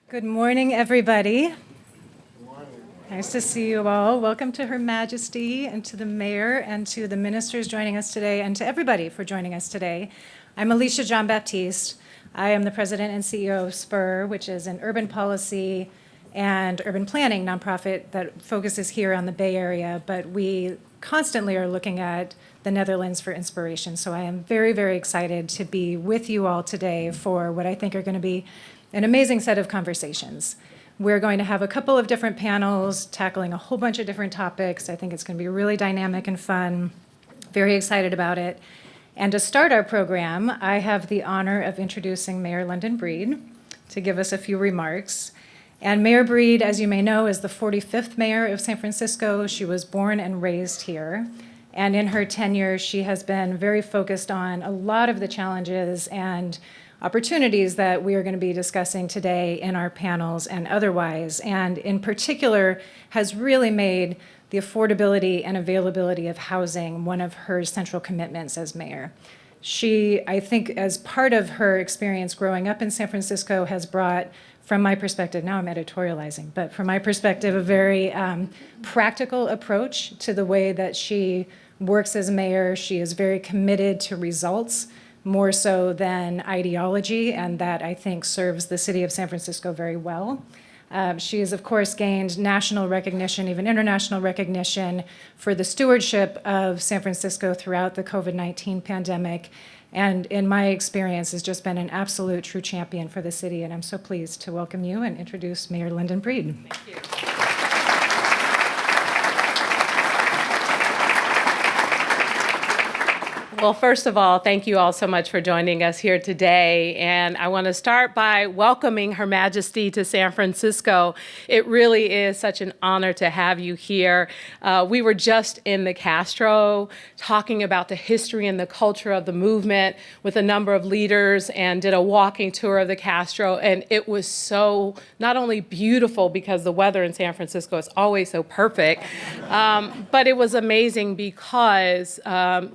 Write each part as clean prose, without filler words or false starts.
Good morning, everybody. Nice to see you all. Welcome to Her Majesty and to the mayor and to the ministers joining us today and to everybody for joining us today. I'm Alicia Baptiste. I am the president and CEO of SPUR, which is an urban policy and urban planning nonprofit that focuses here on the Bay Area, but we constantly are looking at the Netherlands for inspiration. So I am very, very excited to be with you all today for what I think are going to be an amazing set of conversations. We're going to have a couple of different panels tackling a whole bunch of different topics. I think it's going to be really dynamic and fun. Very excited about it. And to start our program, I have the honor of introducing Mayor Lyndon Breeden to give us a few remarks. And Mayor Breed, as you may know, is the 45th mayor of San Francisco. She was born and raised here. And in her tenure, she has been very focused on a lot of the challenges and opportunities that we are going to be discussing today in our panels and otherwise, and in particular has really made the affordability and availability of housing one of her central commitments as mayor. She, I think, as part of her experience growing up in San Francisco, has brought, from my perspective, now I'm editorializing, but from my perspective, a very practical approach to the way that she works as mayor. She is very committed to results, more so than ideology, and that I think serves the city of San Francisco very well. She has, of course, gained national recognition, even international recognition, for the stewardship of San Francisco throughout the COVID-19 pandemic, and in my experience has just been an absolute true champion for the city, and I'm so pleased to welcome you and introduce Mayor Lyndon Breeden. Thank you. Well, first of all, thank you all so much for joining us here today. And I want to start by welcoming Her Majesty to San Francisco. It really is such an honor to have you here. We were just in the Castro talking about the history and the culture of the movement with a number of leaders and did a walking tour of the Castro. And it was so not only beautiful because the weather in San Francisco is always so perfect, but it was amazing because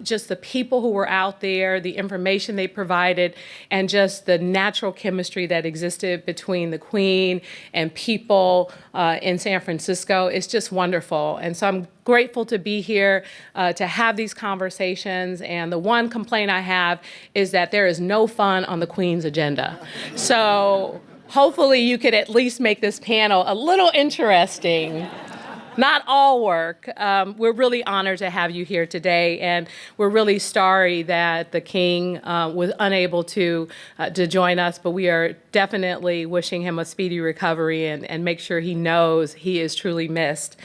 just the people who were out there, the information they provided, and just the natural chemistry that existed between the Queen and people in San Francisco is just wonderful. And so I'm grateful to be here to have these conversations. And the one complaint I have is that there is no fun on the Queen's agenda. So hopefully you could at least make this panel a little interesting. Not all work. We're really honored to have you here today, and we're really sorry that the King was unable to join us, but we are definitely wishing him a speedy recovery and make sure he knows he is truly missed.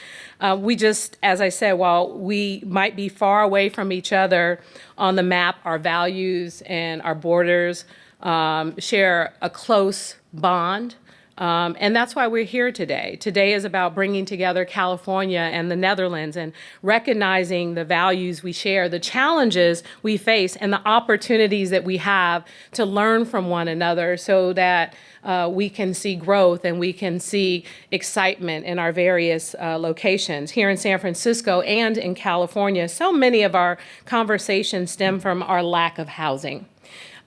We just, as I said, while we might be far away from each other on the map, our values and our borders share a close bond. And that's why we're here today. Today is about bringing together California and the Netherlands and recognizing the values we share, the challenges we face, and the opportunities that we have to learn from one another so that we can see growth and we can see excitement in our various locations. Here in San Francisco and in California, so many of our conversations stem from our lack of housing.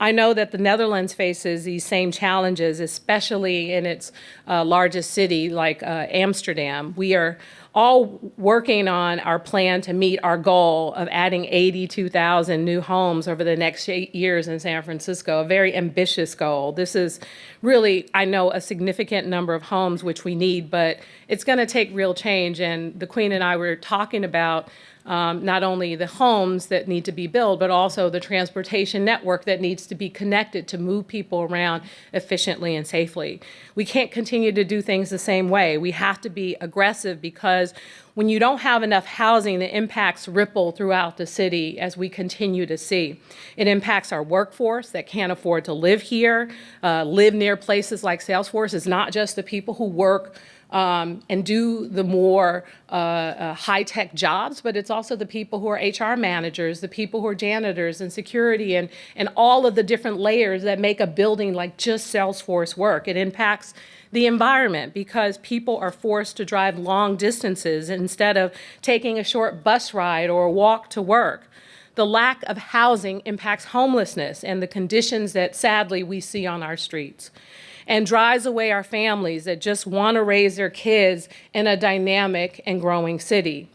I know that the Netherlands faces these same challenges, especially in its largest city like Amsterdam. We are all working on our plan to meet our goal of adding 82,000 new homes over the next 8 years in San Francisco, a very ambitious goal. This is really, I know, a significant number of homes which we need, but it's going to take real change. And the Queen and I were talking about not only the homes that need to be built, but also the transportation network that needs to be connected to move people around efficiently and safely. We can't continue to do things the same way. We have to be aggressive because when you don't have enough housing, the impacts ripple throughout the city as we continue to see. It impacts our workforce that can't afford to live here, live near places like Salesforce. It's not just the people who work and do the more high-tech jobs, but it's also the people who are HR managers, the people who are janitors and security and all of the different layers that make a building like just Salesforce work. It impacts the environment because people are forced to drive long distances instead of taking a short bus ride or a walk to work. The lack of housing impacts homelessness and the conditions that sadly we see on our streets, and drives away our families that just want to raise their kids in a dynamic and growing city.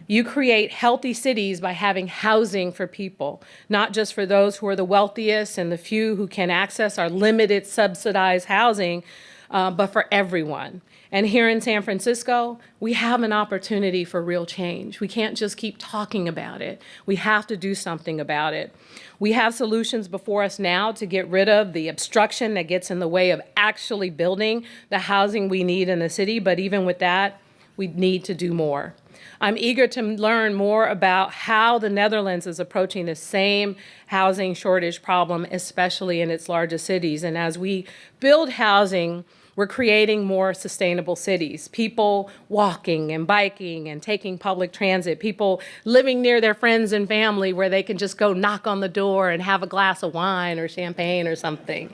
You create healthy cities by having housing for people, not just for those who are the wealthiest and the few who can access our limited subsidized housing, but for everyone. And here in San Francisco, we have an opportunity for real change. We can't just keep talking about it. We have to do something about it. We have solutions before us now to get rid of the obstruction that gets in the way of actually building the housing we need in the city, but even with that, we need to do more. I'm eager to learn more about how the Netherlands is approaching the same housing shortage problem, especially in its largest cities. And as we build housing, we're creating more sustainable cities, people walking and biking and taking public transit, people living near their friends and family where they can just go knock on the door and have a glass of wine or champagne or something.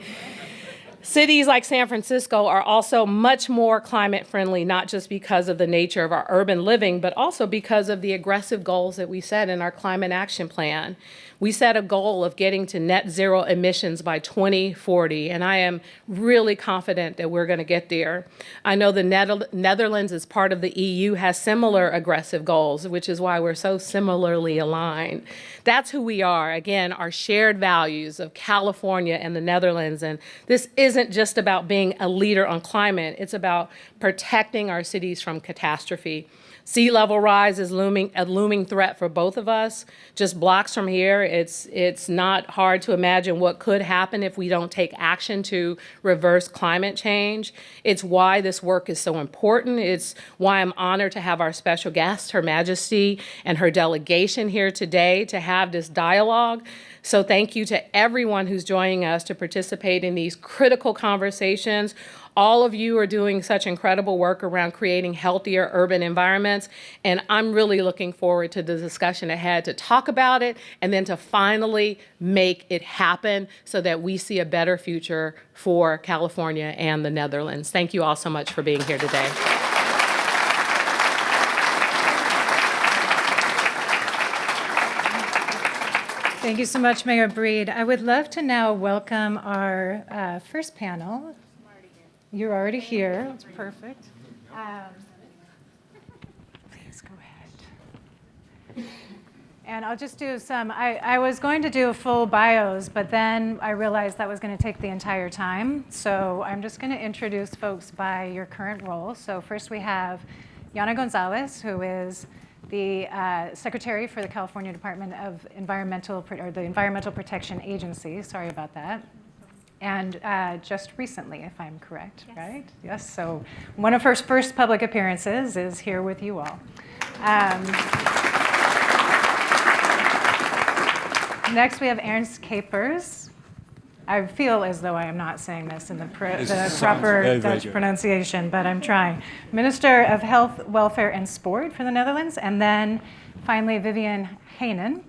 Cities like San Francisco are also much more climate friendly, not just because of the nature of our urban living, but also because of the aggressive goals that we set in our climate action plan. We set a goal of getting to net zero emissions by 2040, and I am really confident that we're going to get there. I know the Netherlands, as part of the EU, has similar aggressive goals, which is why we're so similarly aligned. That's who we are. Again, our shared values of California and the Netherlands, and this isn't just about being a leader on climate, it's about protecting our cities from catastrophe. Sea level rise is a looming threat for both of us. Just blocks from here, it's not hard to imagine what could happen if we don't take action to reverse climate change. It's why this work is so important. It's why I'm honored to have our special guest, Her Majesty, and her delegation here today to have this dialogue. So thank you to everyone who's joining us to participate in these critical conversations. All of you are doing such incredible work around creating healthier urban environments, and I'm really looking forward to the discussion ahead to talk about it and then to finally make it happen so that we see a better future for California and the Netherlands. Thank you all so much for being here today. Thank you so much, Mayor Breed. I would love to now welcome our first panel. You're already here. That's perfect. Please go ahead. And I'll just do some, I was going to do full bios, but then I realized that was going to take the entire time. So I'm just going to introduce folks by your current role. So first we have Jana Gonzalez, who is the Secretary for the California Department of the Environmental Protection Agency. Sorry about that. And just recently, if I'm correct, yes. Right? Yes, so one of her first public appearances is here with you all. Next, we have Ernst Capers. I feel as though I am not saying this in the proper Dutch pronunciation, but I'm trying. Minister of Health, Welfare, and Sport for the Netherlands. And then finally, Vivian Heinen.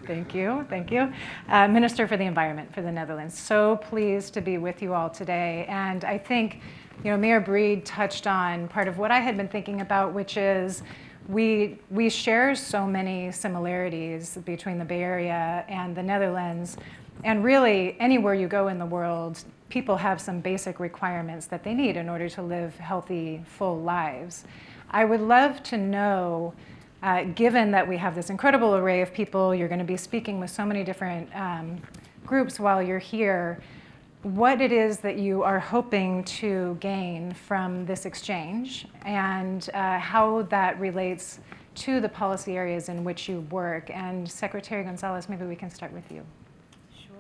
Thank you, thank you. Minister for the Environment for the Netherlands. So pleased to be with you all today. And I think, Mayor Breed touched on part of what I had been thinking about, which is we share so many similarities between the Bay Area and the Netherlands. And really, anywhere you go in the world, people have some basic requirements that they need in order to live healthy, full lives. I would love to know, given that we have this incredible array of people, you're going to be speaking with so many different groups while you're here, what it is that you are hoping to gain from this exchange and how that relates to the policy areas in which you work. And Secretary Gonzalez, maybe we can start with you. Sure.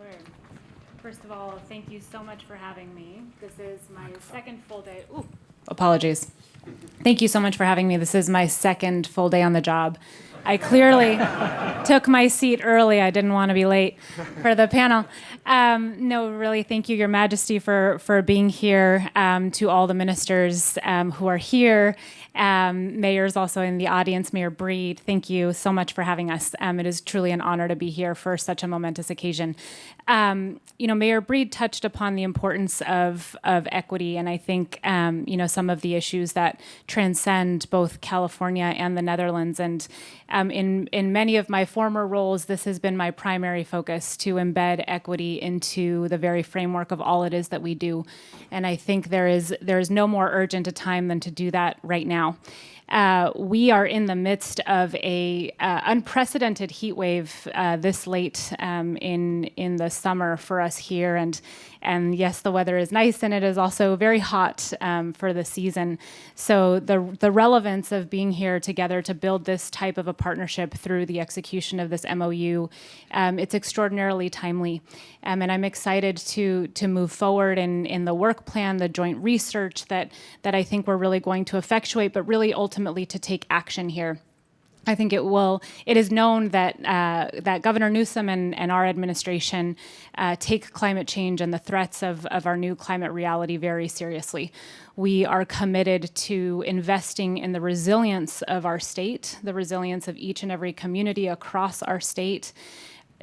First of all, thank you so much for having me. This is my second full day. Ooh, apologies. Thank you so much for having me. This is my second full day on the job. I clearly took my seat early. I didn't want to be late for the panel. No, really, thank you, Your Majesty, for being here, to all the ministers who are here, mayors also in the audience, Mayor Breed, thank you so much for having us. It is truly an honor to be here for such a momentous occasion. Mayor Breed touched upon the importance of equity, and I think, some of the issues that transcend both California and the Netherlands. And In many of my former roles, this has been my primary focus, to embed equity into the very framework of all it is that we do. And I think there is no more urgent a time than to do that right now. We are in the midst of a unprecedented heat wave this late in the summer for us here, and yes, the weather is nice, and it is also very hot for the season. So the relevance of being here together to build this type of a partnership through the execution of this MOU, it's extraordinarily timely, and I'm excited to move forward in the work plan, the joint research that I think we're really going to effectuate, but really ultimately to take action here. I think it is known that Governor Newsom and our administration take climate change and the threats of our new climate reality very seriously. We are committed to investing in the resilience of our state, the resilience of each and every community across our state.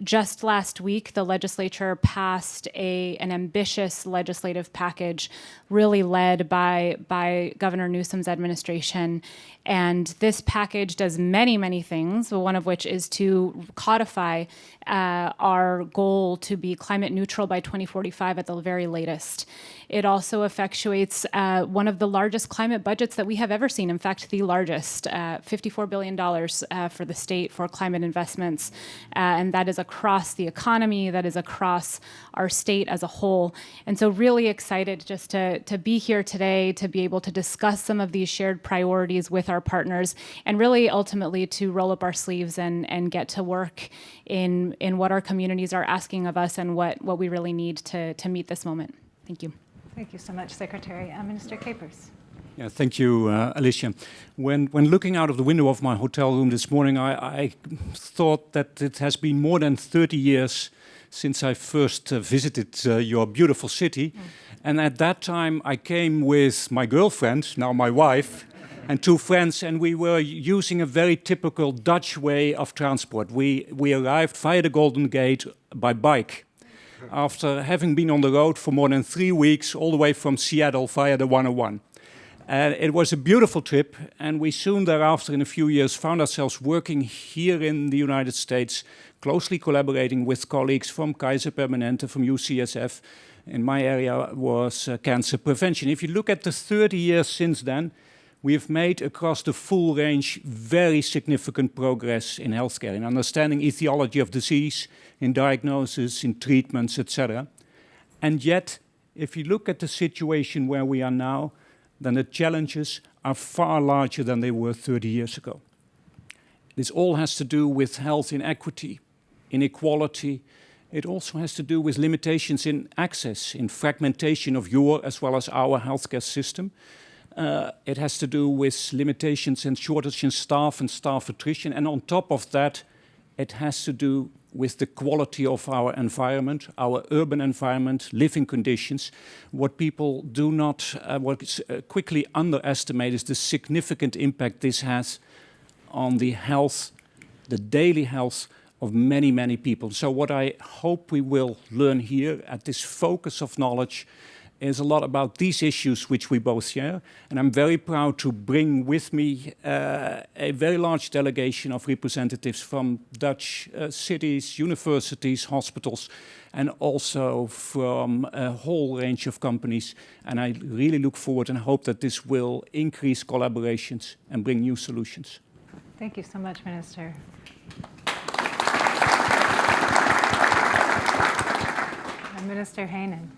Just last week, the legislature passed an ambitious legislative package, really led by Governor Newsom's administration. And this package does many, many things, one of which is to codify our goal to be climate neutral by 2045 at the very latest. It also effectuates one of the largest climate budgets that we have ever seen. In fact, the largest, $54 billion for the state for climate investments. And that is across the economy, that is across our state as a whole. And so really excited just to be here today, to be able to discuss some of these shared priorities with our partners, and really ultimately to roll up our sleeves and get to work in what our communities are asking of us and what we really need to meet this moment. Thank you. Thank you so much, Secretary. Minister Capers. Yeah, thank you, Alicia. When looking out of the window of my hotel room this morning, I thought that it has been more than 30 years since I first visited your beautiful city. And at that time, I came with my girlfriend, now my wife, and two friends, and we were using a very typical Dutch way of transport. We arrived via the Golden Gate by bike, after having been on the road for more than 3 weeks, all the way from Seattle via the 101. And it was a beautiful trip, and we soon thereafter, in a few years, found ourselves working here in the United States, closely collaborating with colleagues from Kaiser Permanente, from UCSF. In my area was cancer prevention. If you look at the 30 years since then, we have made across the full range very significant progress in healthcare, in understanding etiology of disease, in diagnosis, in treatments, etc. And yet, if you look at the situation where we are now, then the challenges are far larger than they were 30 years ago. This all has to do with health inequity, inequality. It also has to do with limitations in access, in fragmentation of your as well as our healthcare system. It has to do with limitations and shortage in staff and staff attrition. And on top of that, it has to do with the quality of our environment, our urban environment, living conditions. What people do not, quickly underestimate is the significant impact this has on the health, the daily health of many, many people. So what I hope we will learn here at this focus of knowledge is a lot about these issues which we both share. And I'm very proud to bring with me a very large delegation of representatives from Dutch cities, universities, hospitals, and also from a whole range of companies. And I really look forward and hope that this will increase collaborations and bring new solutions. Thank you so much, Minister. And Minister Heinen.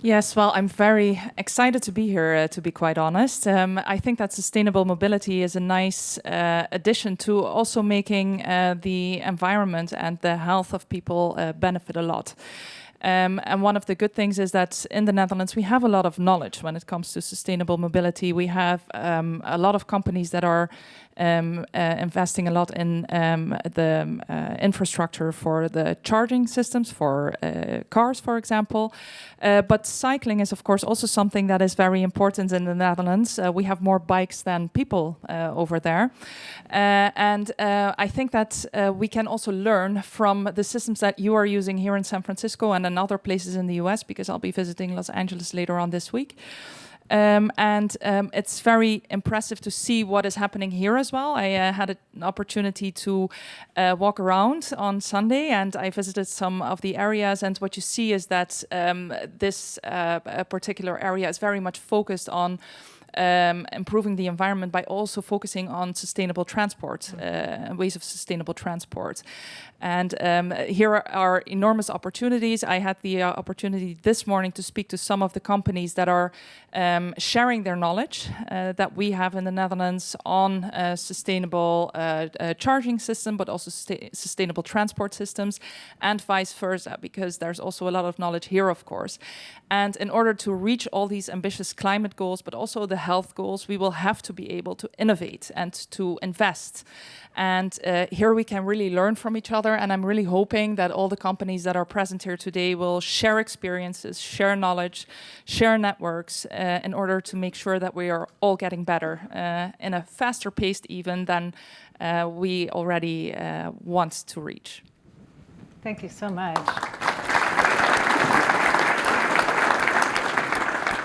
Yes, well, I'm very excited to be here, to be quite honest. I think that sustainable mobility is a nice addition to also making the environment and the health of people benefit a lot. And one of the good things is that in the Netherlands, we have a lot of knowledge when it comes to sustainable mobility. We have a lot of companies that are investing a lot in the infrastructure for the charging systems for cars, for example. But cycling is, of course, also something that is very important in the Netherlands. We have more bikes than people over there. And I think that we can also learn from the systems that you are using here in San Francisco and in other places in the US, because I'll be visiting Los Angeles later on this week. It's very impressive to see what is happening here as well. I had an opportunity to walk around on Sunday, and I visited some of the areas, and what you see is that this particular area is very much focused on improving the environment by also focusing on sustainable transport, ways of sustainable transport. And here are enormous opportunities. I had the opportunity this morning to speak to some of the companies that are sharing their knowledge that we have in the Netherlands on sustainable charging system, but also sustainable transport systems, and vice versa, because there's also a lot of knowledge here, of course. And in order to reach all these ambitious climate goals, but also the health goals, we will have to be able to innovate and to invest. And here we can really learn from each other. And I'm really hoping that all the companies that are present here today will share experiences, share knowledge, share networks in order to make sure that we are all getting better in a faster pace even than we already want to reach. Thank you so much.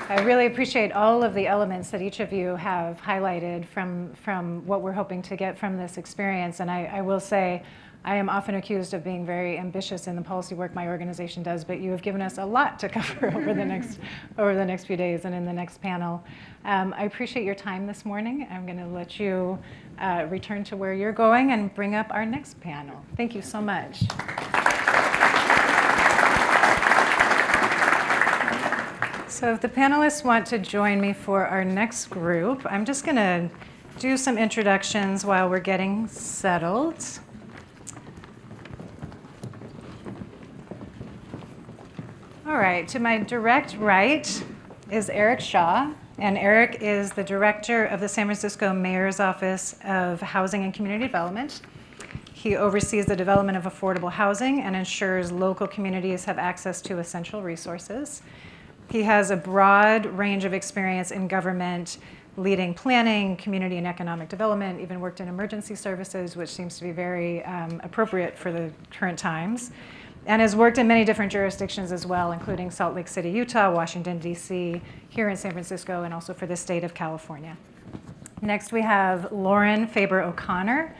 I really appreciate all of the elements that each of you have highlighted from what we're hoping to get from this experience. And I will say, I am often accused of being very ambitious in the policy work my organization does, but you have given us a lot to cover over the next few days and in the next panel. I appreciate your time this morning. I'm going to let you return to where you're going and bring up our next panel. Thank you so much. So if the panelists want to join me for our next group, I'm just going to do some introductions while we're getting settled. All right, to my direct right is Eric Shaw, and Eric is the director of the San Francisco Mayor's Office of Housing and Community Development. He oversees the development of affordable housing and ensures local communities have access to essential resources. He has a broad range of experience in government, leading planning, community and economic development, even worked in emergency services, which seems to be very appropriate for the current times, and has worked in many different jurisdictions as well, including Salt Lake City, Utah, Washington, D.C., here in San Francisco, and also for the state of California. Next, we have Lauren Faber O'Connor.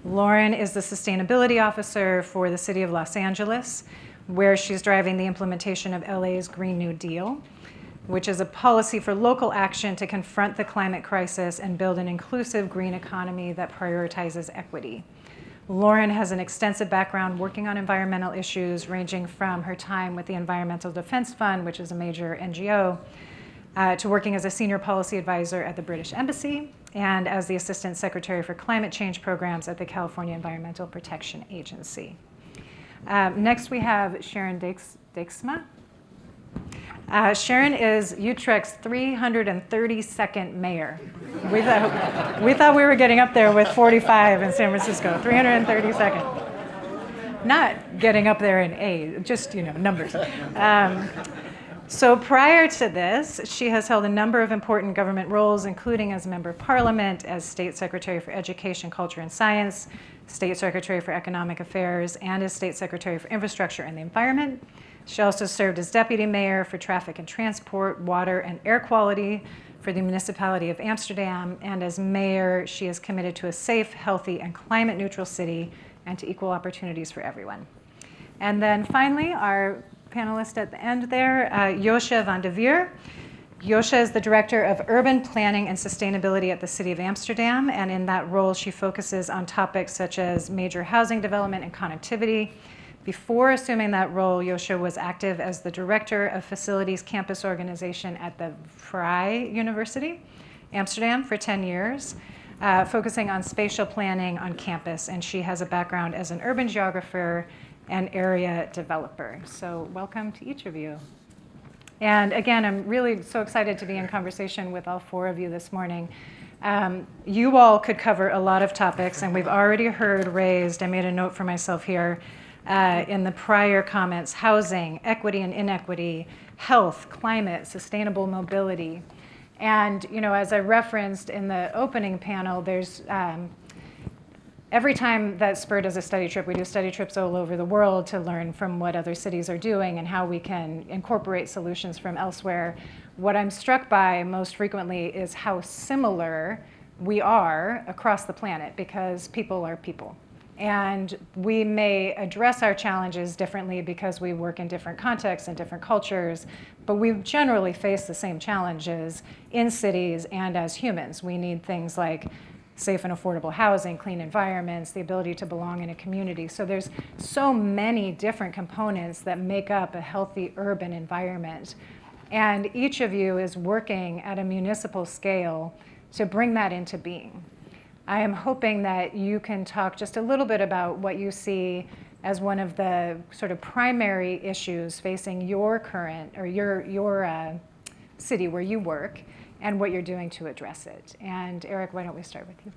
Lauren is the sustainability officer for the city of Los Angeles, where she's driving the implementation of LA's Green New Deal, which is a policy for local action to confront the climate crisis and build an inclusive green economy that prioritizes equity. Lauren has an extensive background working on environmental issues, ranging from her time with the Environmental Defense Fund, which is a major NGO, to working as a senior policy advisor at the British Embassy and as the Assistant Secretary for Climate Change Programs at the California Environmental Protection Agency. Next, we have Sharon Dixma. Sharon is Utrecht's 332nd mayor. We thought we were getting up there with 45 in San Francisco, 332nd. Not getting up there in age, just, numbers. So prior to this, she has held a number of important government roles, including as Member of Parliament, as State Secretary for Education, Culture, and Science, State Secretary for Economic Affairs, and as State Secretary for Infrastructure and the Environment. She also served as Deputy Mayor for Traffic and Transport, Water, and Air Quality for the municipality of Amsterdam. And as Mayor, she is committed to a safe, healthy, and climate-neutral city and to equal opportunities for everyone. And then finally, our panelist at the end there, Josje van de Veer. Josje is the Director of Urban Planning and Sustainability at the City of Amsterdam, and in that role, she focuses on topics such as major housing development and connectivity. Before assuming that role, Josje was active as the Director of Facilities Campus Organization at the Vrije University, Amsterdam, for 10 years, focusing on spatial planning on campus, and she has a background as an urban geographer and area developer. So welcome to each of you. And again, I'm really so excited to be in conversation with all four of you this morning. You all could cover a lot of topics, and we've already heard raised, I made a note for myself here, in the prior comments, housing, equity and inequity, health, climate, sustainable mobility. And as I referenced in the opening panel, there's every time that Spur does a study trip, we do study trips all over the world to learn from what other cities are doing and how we can incorporate solutions from elsewhere. What I'm struck by most frequently is how similar we are across the planet, because people are people. And we may address our challenges differently because we work in different contexts and different cultures, but we generally face the same challenges in cities and as humans. We need things like safe and affordable housing, clean environments, the ability to belong in a community. So there's so many different components that make up a healthy urban environment. And each of you is working at a municipal scale to bring that into being. I am hoping that you can talk just a little bit about what you see as one of the sort of primary issues facing your current, or your city where you work, and what you're doing to address it. And Eric, why don't we start with you?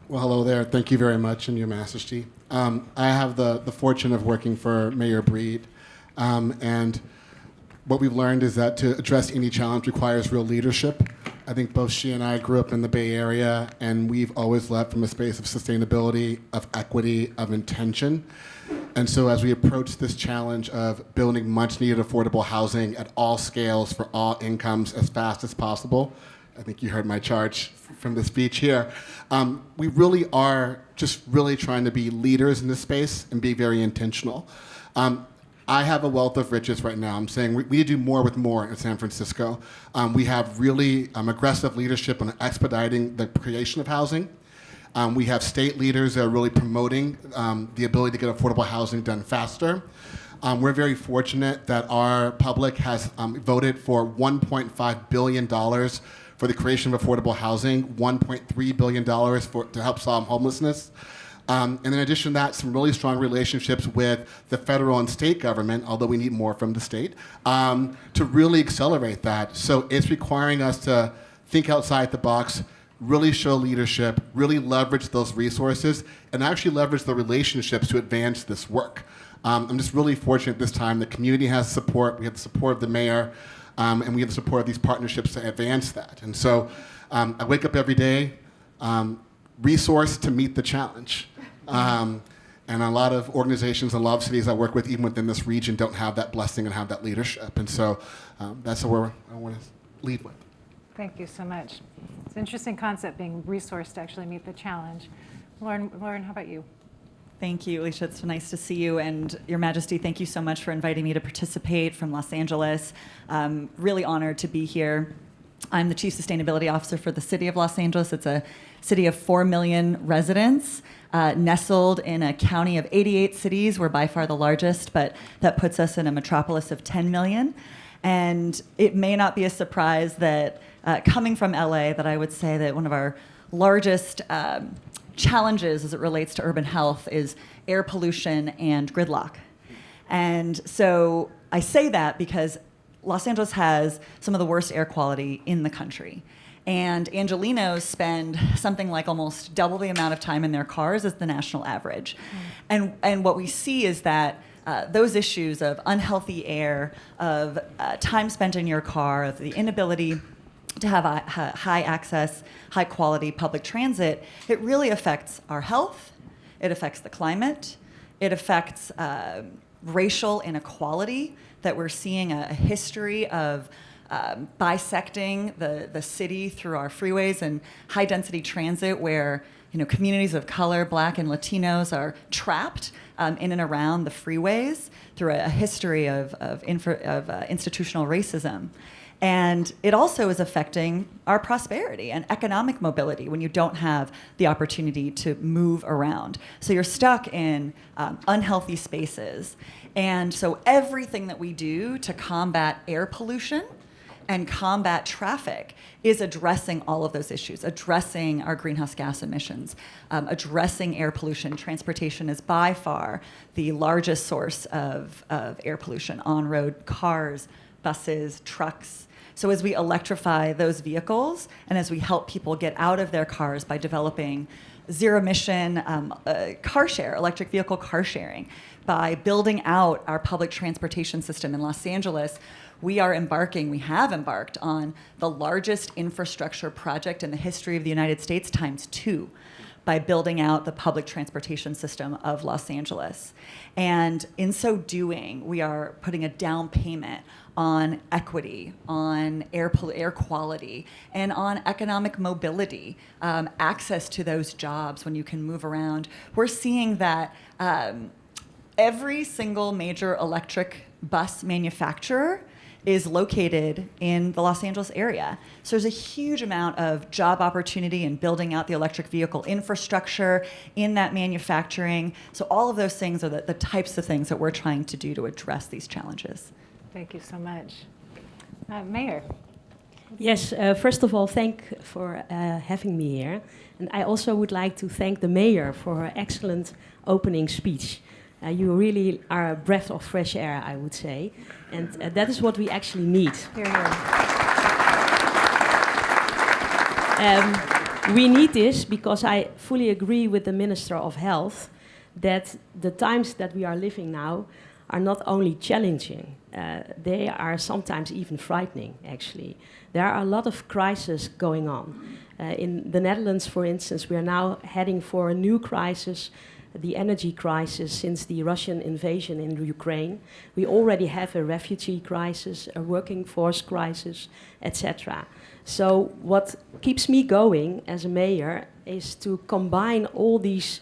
Well, hello there. Thank you very much, and Your Majesty. I have the fortune of working for Mayor Breed, and what we've learned is that to address any challenge requires real leadership. I think both she and I grew up in the Bay Area, and we've always led from a space of sustainability, of equity, of intention. And so as we approach this challenge of building much-needed affordable housing at all scales for all incomes as fast as possible, I think you heard my charge from the speech here, we really are just really trying to be leaders in this space and be very intentional. I have a wealth of riches right now. I'm saying we need to do more with more in San Francisco. We have really aggressive leadership on expediting the creation of housing. We have state leaders that are really promoting the ability to get affordable housing done faster. We're very fortunate that our public has voted for $1.5 billion for the creation of affordable housing, $1.3 billion to help solve homelessness. And in addition to that, some really strong relationships with the federal and state government, although we need more from the state, to really accelerate that. So it's requiring us to think outside the box, really show leadership, really leverage those resources, and actually leverage the relationships to advance this work. I'm just really fortunate this time. The community has support. We have the support of the mayor, and we have the support of these partnerships to advance that. And so I wake up every day, resourced to meet the challenge. And a lot of organizations, a lot of cities I work with, even within this region, don't have that blessing and have that leadership. And so that's where I want to lead with. Thank you so much. It's an interesting concept, being resourced to actually meet the challenge. Lauren, how about you? Thank you, Alicia. It's nice to see you. And Your Majesty, thank you so much for inviting me to participate from Los Angeles. Really honored to be here. I'm the Chief Sustainability Officer for the City of Los Angeles. It's a city of 4 million residents, nestled in a county of 88 cities. We're by far the largest, but that puts us in a metropolis of 10 million. And it may not be a surprise that coming from LA, that I would say that one of our largest challenges as it relates to urban health is air pollution and gridlock. And so I say that because Los Angeles has some of the worst air quality in the country. And Angelenos spend something like almost double the amount of time in their cars as the national average. And what we see is that those issues of unhealthy air, of time spent in your car, of the inability to have a high access, high quality public transit, it really affects our health, it affects the climate, it affects racial inequality, that we're seeing a history of bisecting the city through our freeways and high density transit, where communities of color, Black and Latinos, are trapped in and around the freeways through a history of institutional racism. And it also is affecting our prosperity and economic mobility when you don't have the opportunity to move around. So you're stuck in unhealthy spaces. And so everything that we do to combat air pollution and combat traffic is addressing all of those issues, addressing our greenhouse gas emissions, addressing air pollution. Transportation is by far the largest source of air pollution: on-road cars, buses, trucks. So as we electrify those vehicles, and as we help people get out of their cars by developing zero-emission car share, electric vehicle car sharing, by building out our public transportation system in Los Angeles, we have embarked on the largest infrastructure project in the history of the United States ×2. by building out the public transportation system of Los Angeles. And in so doing, we are putting a down payment on equity, on air quality, and on economic mobility, access to those jobs when you can move around. We're seeing that every single major electric bus manufacturer is located in the Los Angeles area. So there's a huge amount of job opportunity in building out the electric vehicle infrastructure in that manufacturing. So all of those things are the types of things that we're trying to do to address these challenges. Thank you so much. Mayor. Yes, first of all, thank for having me here. And I also would like to thank the mayor for her excellent opening speech. You really are a breath of fresh air, I would say. And that is what we actually need. Here, here. We need this because I fully agree with the Minister of Health that the times that we are living now are not only challenging, they are sometimes even frightening, actually. There are a lot of crises going on. In the Netherlands, for instance, we are now heading for a new crisis, the energy crisis since the Russian invasion in Ukraine. We already have a refugee crisis, a working force crisis, etc. So what keeps me going as a mayor is to combine all these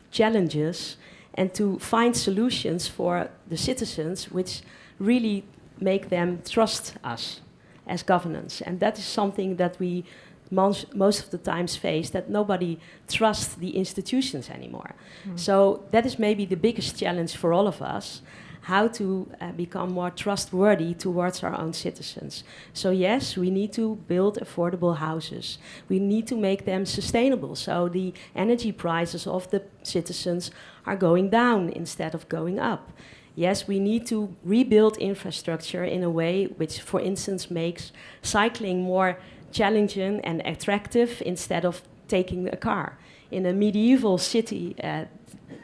challenges and to find solutions for the citizens which really make them trust us as governance. And that is something that we most of the times face, that nobody trusts the institutions anymore. So that is maybe the biggest challenge for all of us, how to become more trustworthy towards our own citizens. So yes, we need to build affordable houses. We need to make them sustainable, so the energy prices of the citizens are going down instead of going up. Yes, we need to rebuild infrastructure in a way which, for instance, makes cycling more challenging and attractive instead of taking a car. In a medieval city,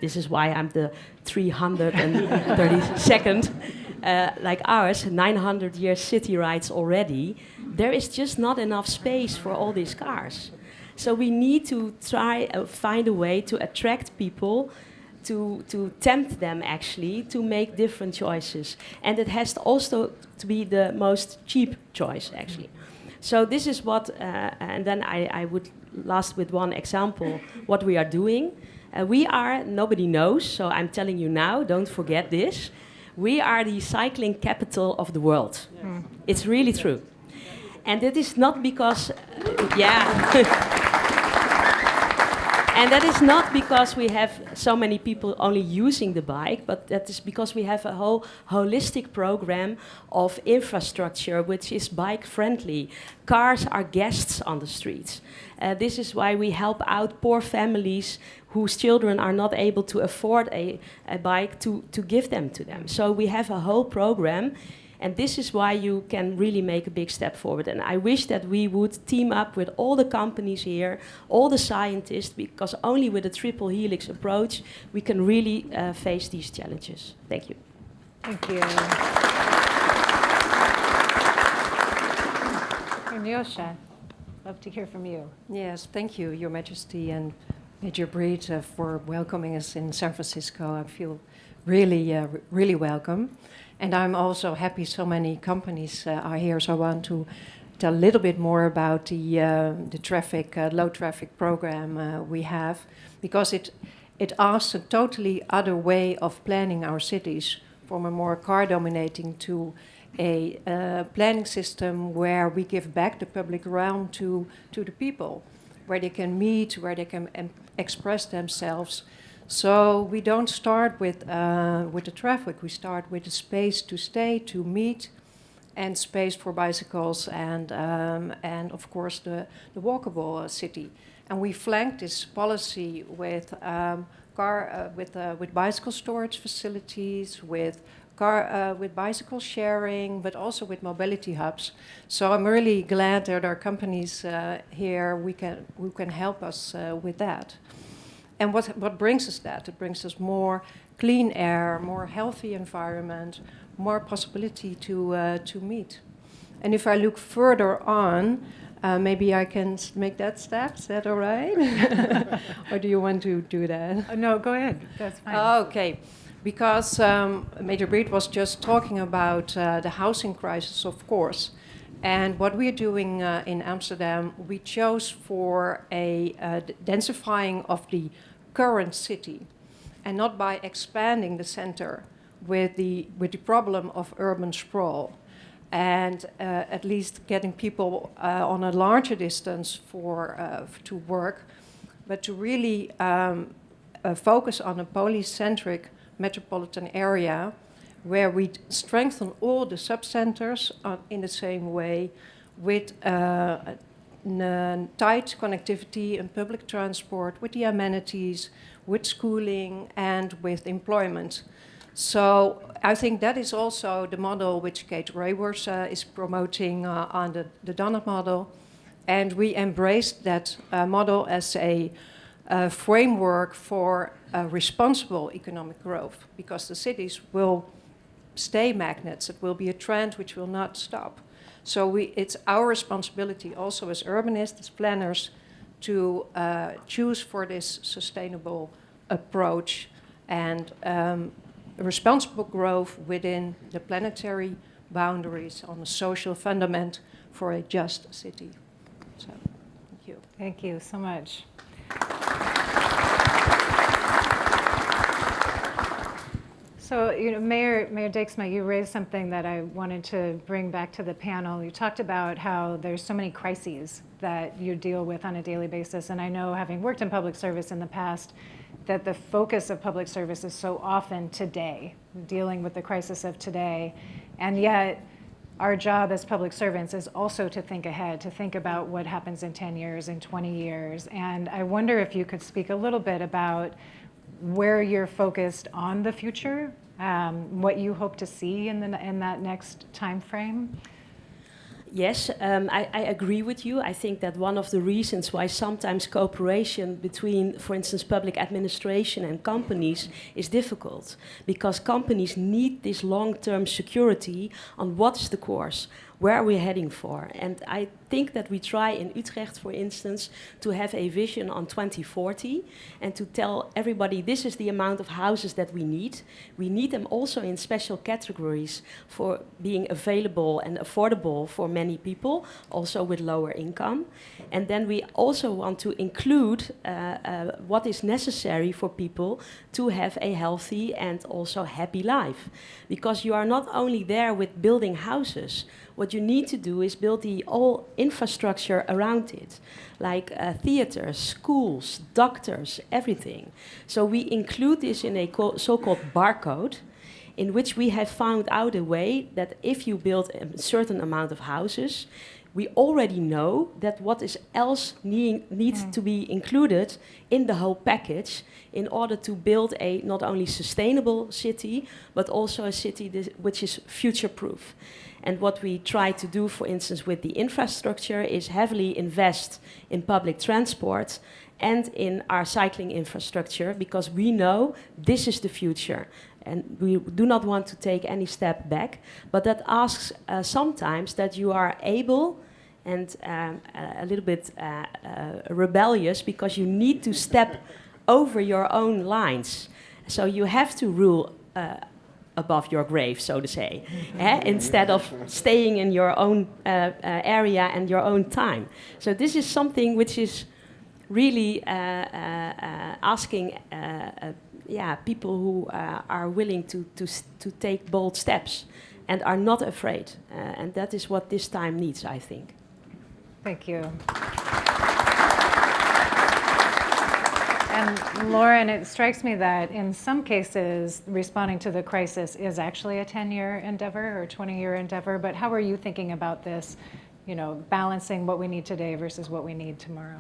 this is why I'm the 332nd, like ours, 900-year city rides already, there is just not enough space for all these cars. So we need to try find a way to attract people, to tempt them actually to make different choices. And it has also to be the most cheap choice actually. So this is what, and then I would last with one example, what we are doing. We are, nobody knows, so I'm telling you now, don't forget this. We are the cycling capital of the world. Yes. It's really true. And it is not because, and that is not because we have so many people only using the bike, but that is because we have a whole holistic program of infrastructure which is bike-friendly. Cars are guests on the streets. This is why we help out poor families whose children are not able to afford a bike to give them to them. So we have a whole program. And this is why you can really make a big step forward. And I wish that we would team up with all the companies here, all the scientists, because only with a triple helix approach, we can really face these challenges. Thank you. Thank you. Alicia, love to hear from you. Yes, thank you, Your Majesty and Major Breed, for welcoming us in San Francisco. I feel really welcome. And I'm also happy so many companies are here, so I want to tell a little bit more about the traffic, low traffic program we have, because it asks a totally other way of planning our cities, from a more car-dominating to a planning system where we give back the public realm to the people, where they can meet, where they can express themselves. So we don't start with the traffic. We start with the space to stay, to meet, and space for bicycles, and of course the walkable city. And we flank this policy with with bicycle storage facilities, with bicycle sharing, but also with mobility hubs. So I'm really glad that there are companies here who can help us with that. And what brings us that? It brings us more clean air, more healthy environment, more possibility to meet. And if I look further on, Maybe I can make that step. Is that all right? Or do you want to do that? No, go ahead. That's fine. Okay. Because Major Breed was just talking about the housing crisis, of course. And what we're doing in Amsterdam, we chose for a densifying of the current city, and not by expanding the center with the problem of urban sprawl, and at least getting people on a larger distance to work, but to really focus on a polycentric metropolitan area where we strengthen all the subcenters in the same way with tight connectivity and public transport, with the amenities, with schooling, and with employment. So I think that is also the model which Kate Raworth is promoting on the Donut model. And we embraced that model as a framework for responsible economic growth, because the cities will stay magnets. It will be a trend which will not stop. So it's our responsibility also as urbanists, as planners, to choose for this sustainable approach and responsible growth within the planetary boundaries on a social fundament for a just city. So, thank you. Thank you so much. So, Mayor Dixma, you raised something that I wanted to bring back to the panel. You talked about how there's so many crises that you deal with on a daily basis. And I know, having worked in public service in the past, that the focus of public service is so often today, dealing with the crisis of today. And yet, our job as public servants is also to think ahead, to think about what happens in 10 years, in 20 years. And I wonder if you could speak a little bit about where you're focused on the future, what you hope to see in that next time frame. Yes, I agree with you. I think that one of the reasons why sometimes cooperation between, for instance, public administration and companies is difficult, because companies need this long-term security on what is the course, where are we heading for. And I think that we try in Utrecht, for instance, to have a vision on 2040 and to tell everybody this is the amount of houses that we need. We need them also in special categories for being available and affordable for many people, also with lower income. And then we also want to include what is necessary for people to have a healthy and also happy life. Because you are not only there with building houses, what you need to do is build the whole infrastructure around it, like theaters, schools, doctors, everything. So we include this in a so-called barcode, in which we have found out a way that if you build a certain amount of houses, we already know that what is else needs to be included in the whole package in order to build a not only sustainable city, but also a city which is future-proof. And what we try to do, for instance, with the infrastructure is heavily invest in public transport and in our cycling infrastructure, because we know this is the future. And we do not want to take any step back, but that asks sometimes that you are able and a little bit rebellious, because you need to step over your own lines. So you have to rule above your grave, so to say, instead of staying in your own area and your own time. So this is something which is really asking people who are willing to take bold steps and are not afraid. And that is what this time needs, I think. Thank you. And Lauren, it strikes me that in some cases, responding to the crisis is actually a 10-year endeavor or 20-year endeavor. But how are you thinking about this, balancing what we need today versus what we need tomorrow?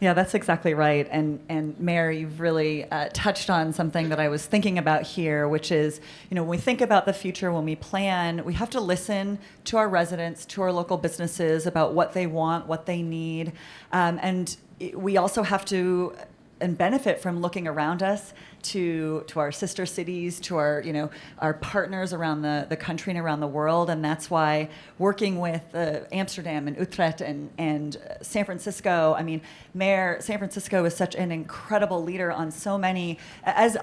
Yeah, that's exactly right. And Mayor, you've really touched on something that I was thinking about here, which is, when we think about the future, when we plan, we have to listen to our residents, to our local businesses about what they want, what they need. And we also have to and benefit from looking around us to our sister cities, to our, our partners around the country and around the world. And that's why working with Amsterdam and Utrecht and San Francisco, I mean, San Francisco is such an incredible leader on so many, as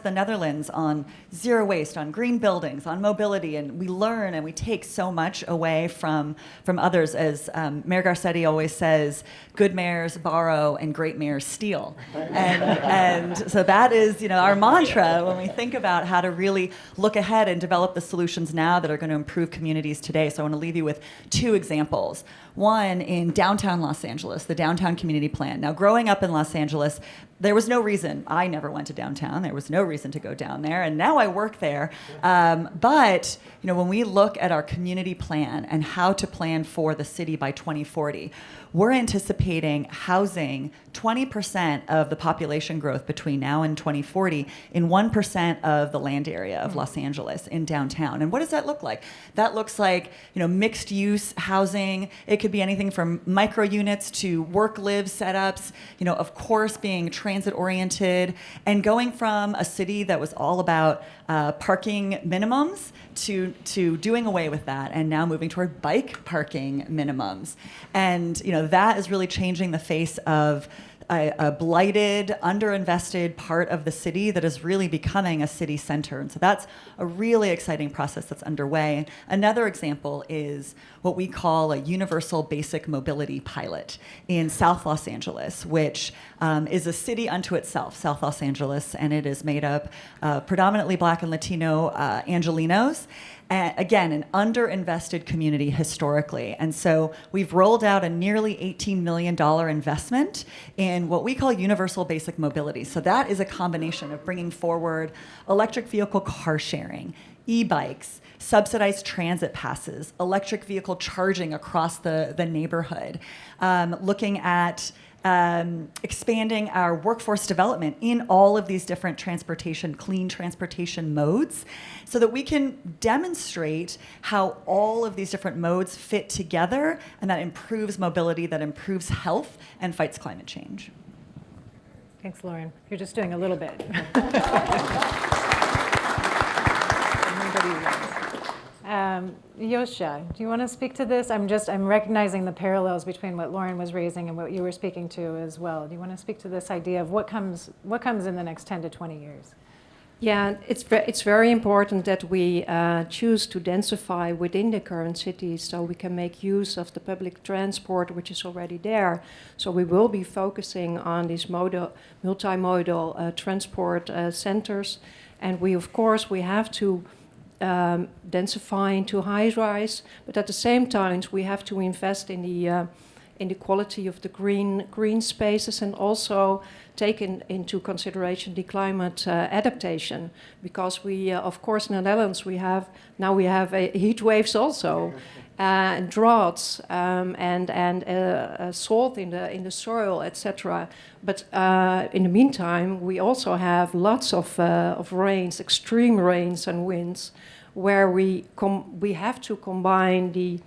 the Netherlands, on zero waste, on green buildings, on mobility. And we learn and we take so much away from others. As Mayor Garcetti always says, good mayors borrow and great mayors steal. And so that is, our mantra when we think about how to really look ahead and develop the solutions now that are going to improve communities today. So I want to leave you with two examples. One, in downtown Los Angeles, the Downtown Community Plan. Now, growing up in Los Angeles, there was no reason. I never went to downtown. There was no reason to go down there, and now I work there. But when we look at our community plan and how to plan for the city by 2040, we're anticipating housing 20% of the population growth between now and 2040 in 1% of the land area of Los Angeles in downtown. And what does that look like? That looks like mixed use housing. It could be anything from micro units to work-live setups, of course being transit-oriented, and going from a city that was all about parking minimums to doing away with that and now moving toward bike parking minimums. And that is really changing the face of a blighted, underinvested part of the city that is really becoming a city center. And so that's a really exciting process that's underway. Another example is what we call a universal basic mobility pilot in South Los Angeles, which is a city unto itself, South Los Angeles, and it is made up predominantly Black and Latino Angelinos. Again, an underinvested community historically. And so we've rolled out a nearly $18 million investment in what we call universal basic mobility. So that is a combination of bringing forward electric vehicle car sharing, e-bikes, subsidized transit passes, electric vehicle charging across the neighborhood, looking at expanding our workforce development in all of these different clean transportation modes, so that we can demonstrate how all of these different modes fit together, and that improves mobility, that improves health, and fights climate change. Thanks, Lauren. You're just doing a little bit. Yosha, do you want to speak to this? I'm recognizing the parallels between what Lauren was raising and what you were speaking to as well. Do you want to speak to this idea of what comes in the next 10 to 20 years? Yeah, it's very important that we choose to densify within the current cities so we can make use of the public transport which is already there. So we will be focusing on these multimodal transport centers, and we have to densify into high-rise, but at the same time we have to invest in the quality of the green spaces, and also take into consideration the climate adaptation, because we of course in the Netherlands we have heat waves also, and droughts, and salt in the soil, etc. But in the meantime, we also have lots of rains, extreme rains and winds, where we have to combine the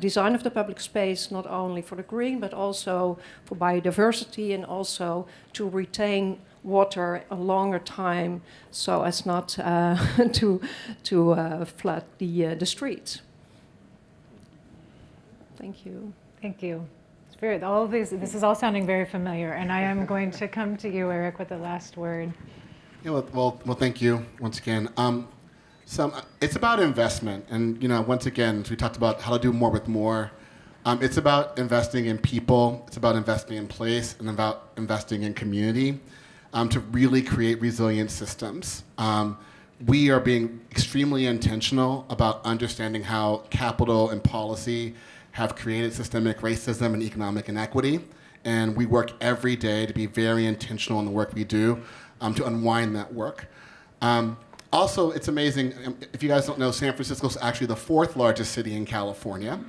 design of the public space, not only for the green, but also for biodiversity, and also to retain water a longer time, so as not to flood the streets. Thank you. Thank you. It's this is all sounding very familiar, and I am going to come to you, Eric, with the last word. Yeah, well, thank you once again. It's about investment, and once again, as we talked about how to do more with more. It's about investing in people. It's about investing in place, and about investing in community, to really create resilient systems. We are being extremely intentional about understanding how capital and policy have created systemic racism and economic inequity, and we work every day to be very intentional in the work we do, to unwind that work. Also, it's amazing, if you guys don't know, San Francisco is actually the 4th largest city in California,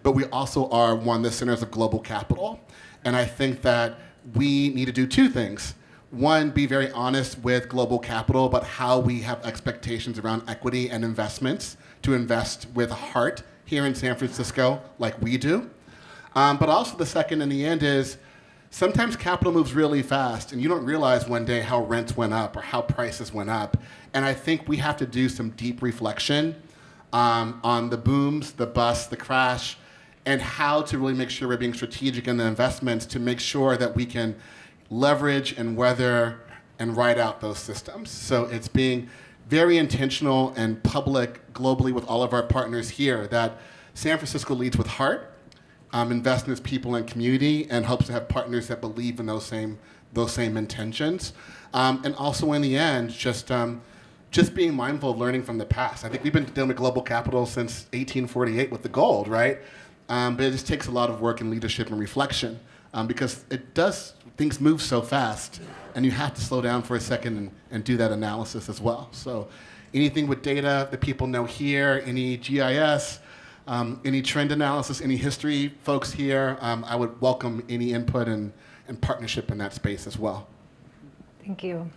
but we also are one of the centers of global capital. And I think that we need to do two things. One, be very honest with global capital about how we have expectations around equity and investments, to invest with heart here in San Francisco like we do. But also the second in the end is sometimes capital moves really fast, and you don't realize one day how rents went up or how prices went up. And I think we have to do some deep reflection on the booms, the busts, the crash, and how to really make sure we're being strategic in the investments to make sure that we can leverage and weather and ride out those systems. So it's being very intentional and public globally with all of our partners here that San Francisco leads with heart, invests in its people and community, and hopes to have partners that believe in those same intentions. And also in the end, just being mindful of learning from the past. I think we've been dealing with global capital since 1848 with the gold, right? But it just takes a lot of work and leadership and reflection because things move so fast, and you have to slow down for a second and do that analysis as well. So anything with data that people know here, any GIS, any trend analysis, any history folks here, I would welcome any input and partnership in that space as well. Thank you.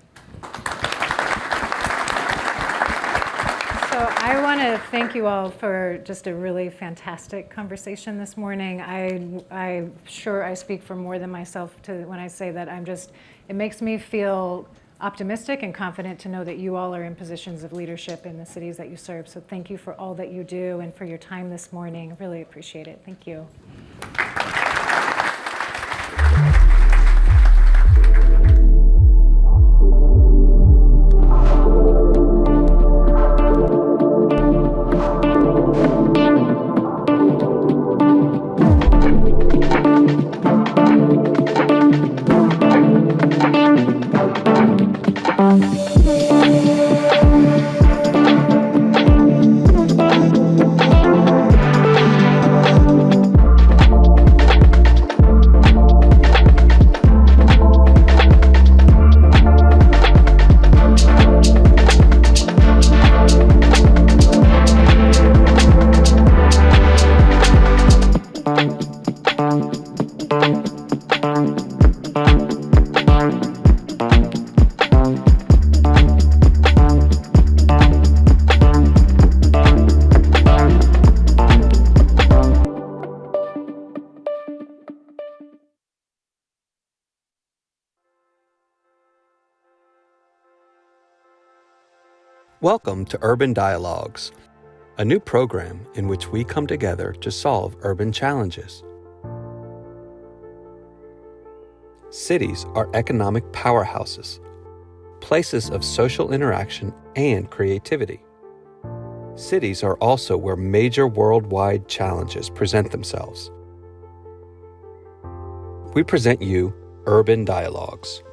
So I want to thank you all for just a really fantastic conversation this morning. I'm sure I speak for more than myself when I say that it makes me feel optimistic and confident to know that you all are in positions of leadership in the cities that you serve. So thank you for all that you do and for your time this morning. I really appreciate it. Thank you. Welcome to Urban Dialogues, a new program in which we come together to solve urban challenges. Cities are economic powerhouses, places of social interaction and creativity. Cities are also where major worldwide challenges present themselves. We present you Urban Dialogues.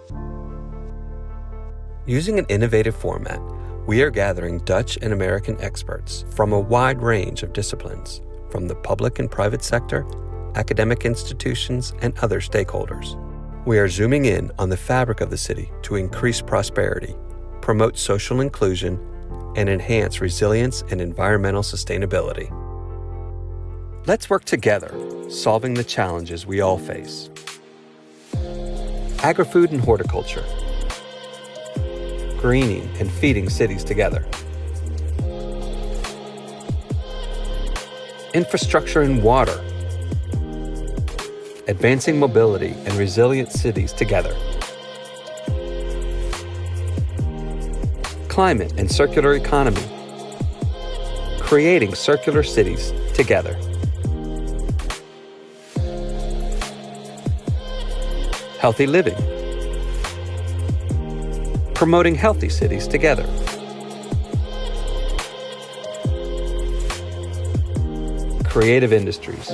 Using an innovative format, we are gathering Dutch and American experts from a wide range of disciplines, from the public and private sector, academic institutions, and other stakeholders. We are zooming in on the fabric of the city to increase prosperity, promote social inclusion, and enhance resilience and environmental sustainability. Let's work together, solving the challenges we all face. Agri-food and horticulture, greening and feeding cities together. Infrastructure and water. Advancing mobility and resilient cities together. Climate and circular economy. Creating circular cities together. Healthy living. Promoting healthy cities together. Creative industries.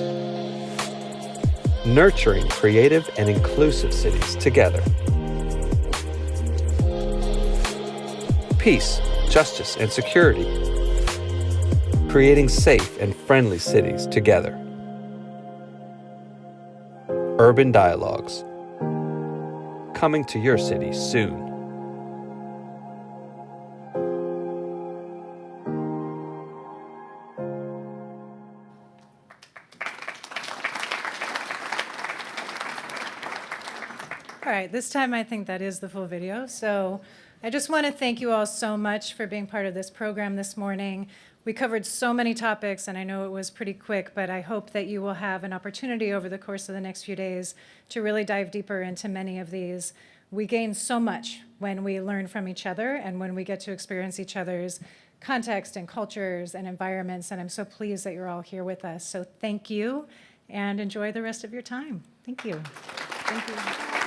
Nurturing creative and inclusive cities together. Peace, justice, and security. Creating safe and friendly cities together. Urban Dialogues. Coming to your city soon. All right, this time I think that is the full video. So I just want to thank you all so much for being part of this program this morning. We covered so many topics, and I know it was pretty quick, but I hope that you will have an opportunity over the course of the next few days to really dive deeper into many of these. We gain so much when we learn from each other and when we get to experience each other's context and cultures and environments, and I'm so pleased that you're all here with us. So thank you, and enjoy the rest of your time. Thank you. Thank you.